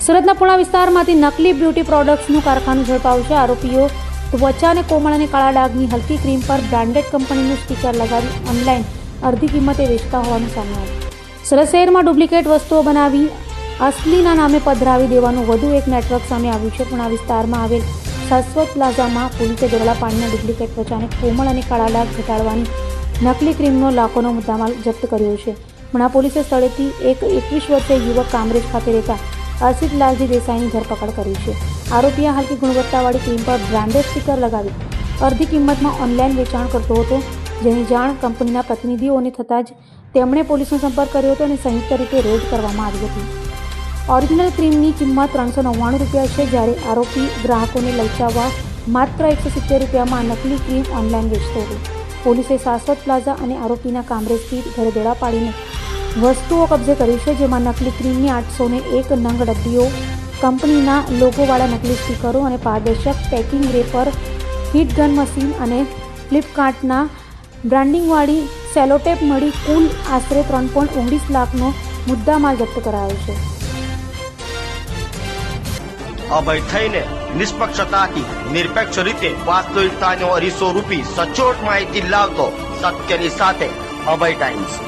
સુરતના પુણા વિસ્તારમાંથી નકલી બ્યુટી પ્રોડક્ટ્સનું કારખાનું ઝડપાયું છે. આરોપીઓ ત્વચાને કોમળ અને કાળા ડાઘની હલકી ક્રીમ પર બ્રાન્ડેડ કંપનીનું સ્ટીકર લગાવી ઓનલાઈન અડધી કિંમતે વેચતા હોવાનું સામે આવ્યું. સુરત શહેરમાં ડુપ્લિકેટ વસ્તુઓ બનાવી અસલીના નામે પધરાવી દેવાનું વધુ એક નેટવર્ક સામે આવ્યું છે. પુણા વિસ્તારમાં આવેલ શાશ્વત પ્લાઝામાં પોલીસે ગરડા પાણીના ડુપ્લિકેટ ત્વચાને કોમળ અને કાળા ડાઘ ઘટાડવાની નકલી ક્રીમનો લાખોનો મુદ્દામાલ જપ્ત કર્યો છે. પુણા પોલીસે સ્થળેથી એક 21 વર્ષીય યુવક કામરેજ ખાતે રહેતા અર્ષિત લાલજી દેસાઈની ધરપકડ કરી છે. આરોપીએ હલકી ગુણવત્તાવાળી ક્રીમ પર બ્રાન્ડેડ સ્ટીકર લગાવી અડધી કિંમતમાં ઓનલાઈન વેચાણ કરતો હતો, જેની જાણ કંપનીના પ્રતિનિધિઓને થતાં જ તેમણે પોલીસનો સંપર્ક કર્યો હતો અને સંયુક્ત રીતે રેડ કરવામાં આવી હતી. ઓરિજિનલ ક્રીમની કિંમત 399 રૂપિયા છે, જ્યારે આરોપી ગ્રાહકોને લલચાવવા માત્ર 170 રૂપિયામાં નકલી ક્રીમ ઓનલાઈન વેચતો હતો. પોલીસે શાશ્વત પ્લાઝા અને આરોપીના કામરેજથી ઘરે દોડા પાડીને વસ્તુઓ કબજે કરી છે, જેમાં નકલી ક્રીમની 801 નંગ ડબ્બીઓ, કંપનીના લોગોવાળા નકલી સ્ટીકરો અને પારદર્શક packing wrapper, heat gun machine અને ફ્લિપકાર્ટના બ્રાન્ડિંગવાળી સેલોટેપ મળી કુલ આશરે 3.19 લાખનો મુદ્દામાલ જપ્ત કરાયો છે. અભય થઈને નિષ્પક્ષતાથી નિરપેક્ષ રીતે વાસ્તવિકતાનો અરીસો રૂપી સચોટ માહિતી લાવતો સત્યની સાથે અભય ટાઈમ્સ.